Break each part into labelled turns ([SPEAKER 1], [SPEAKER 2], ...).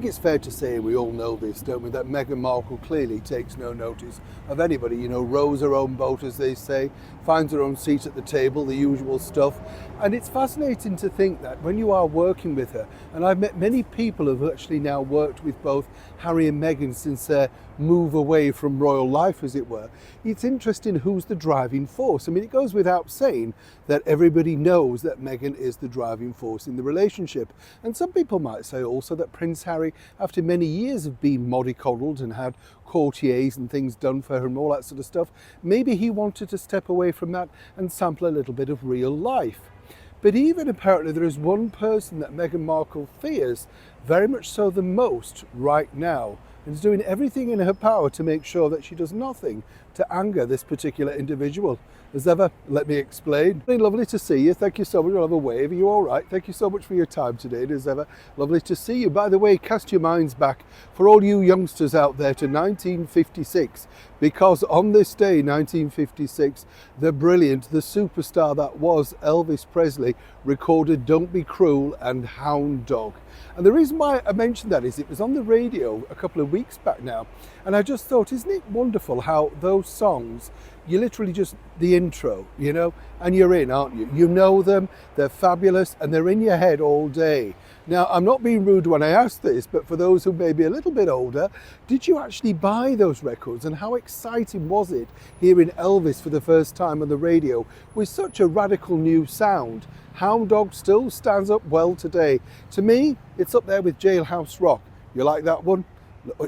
[SPEAKER 1] think it's fair to say, we all know this, don't we, that Meghan Markle clearly takes no notice of anybody. You know, rows her own boat, as they say, finds her own seat at the table, the usual stuff. And it's fascinating to think that when you are working with her, and I've met many people who've actually now worked with both Harry and Meghan since their move away from royal life, as it were, it's interesting who's the driving force. I mean, it goes without saying that everybody knows that Meghan is the driving force in the relationship. And some people might say also that Prince Harry, after many years of being mollycoddled and had courtiers and things done for her and all that sort of stuff, maybe he wanted to step away from that and sample a little bit of real life. But even apparently there is one person that Meghan Markle fears very much so the most right now, and is doing everything in her power to make sure that she does nothing to anger this particular individual. As ever, let me explain. Really lovely to see you. Thank you so much. I'll have a wave. Are you all right? Thank you so much for your time today. As ever, lovely to see you. By the way, cast your minds back for all you youngsters out there to 1956, because on this day, 1956, the brilliant, the superstar that was Elvis Presley recorded Don't Be Cruel and Hound Dog. And the reason why I mentioned that is it was on the radio a couple of weeks back now, and I just thought, isn't it wonderful how those songs, you literally just, the intro, you know, and you're in, aren't you? You know them, they're fabulous, and they're in your head all day. Now, I'm not being rude when I ask this, but for those who may be a little bit older, did you actually buy those records? And how exciting was it hearing Elvis for the first time on the radio with such a radical new sound? Hound Dog still stands up well today. To me, it's up there with Jailhouse Rock. You like that one?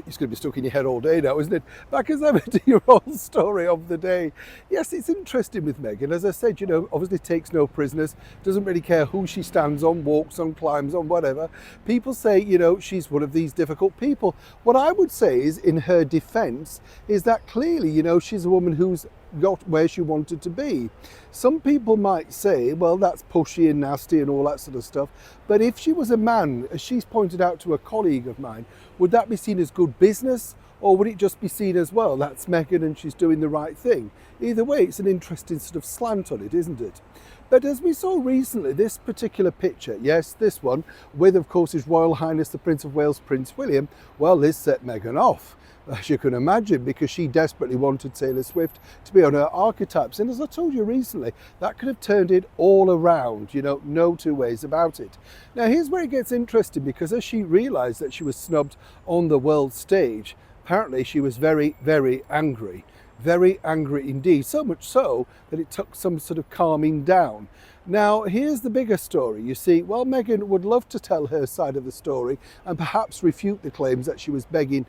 [SPEAKER 1] It's going to be stuck in your head all day now, isn't it? Back as ever to your old story of the day. Yes, it's interesting with Meghan. As I said, you know, obviously takes no prisoners, doesn't really care who she stands on, walks on, climbs on, whatever. People say, you know, she's one of these difficult people. What I would say is, in her defense, is that clearly, you know, she's a woman who's got where she wanted to be. Some people might say, well, that's pushy and nasty and all that sort of stuff. But if she was a man, as she's pointed out to a colleague of mine, would that be seen as good business? Or would it just be seen as, well, that's Meghan and she's doing the right thing? Either way, it's an interesting sort of slant on it, isn't it? But as we saw recently, this particular picture, yes, this one, with, of course, His Royal Highness the Prince of Wales, Prince William, well, this set Meghan off, as you can imagine, because she desperately wanted Taylor Swift to be on her archetypes. And as I told you recently, that could have turned it all around, you know, no two ways about it. Now, here's where it gets interesting, because as she realised that she was snubbed on the world stage, apparently she was very, very angry. Very angry indeed, so much so that it took some sort of calming down. Now, here's the bigger story. You see, well, Meghan would love to tell her side of the story and perhaps refute the claims that she was begging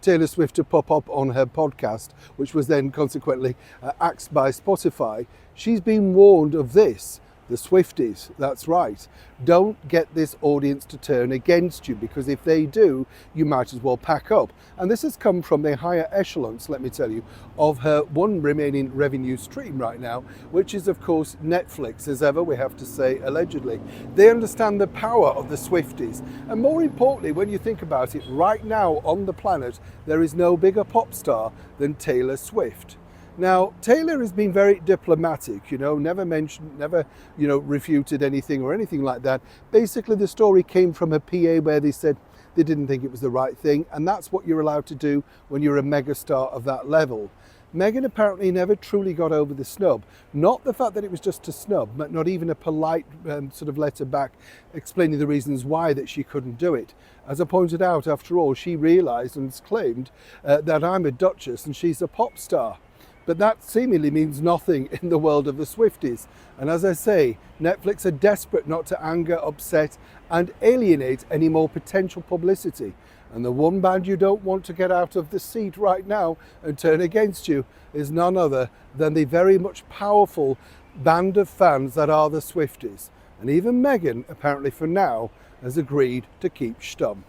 [SPEAKER 1] Taylor Swift to pop up on her podcast, which was then consequently axed by Spotify. She's been warned of this. The Swifties, that's right. Don't get this audience to turn against you, because if they do, you might as well pack up. And this has come from the higher echelons, let me tell you, of her one remaining revenue stream right now, which is, of course, Netflix, as ever, we have to say, allegedly. They understand the power of the Swifties. And more importantly, when you think about it, right now on the planet, there is no bigger pop star than Taylor Swift. Now, Taylor has been very diplomatic, you know, never mentioned, never, you know, refuted anything or anything like that. Basically, the story came from her PA where they said they didn't think it was the right thing, and that's what you're allowed to do when you're a megastar of that level. Meghan apparently never truly got over the snub. Not the fact that it was just a snub, but not even a polite sort of letter back explaining the reasons why that she couldn't do it. As I pointed out, after all, she realised and claimed that I'm a duchess and she's a pop star. But that seemingly means nothing in the world of the Swifties. And as I say, Netflix are desperate not to anger, upset and alienate any more potential publicity. And the one band you don't want to get out of the seat right now and turn against you is none other than the very much powerful band of fans that are the Swifties. And even Meghan, apparently for now, has agreed to keep stum.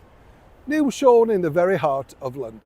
[SPEAKER 1] Neil Sean in the very heart of London.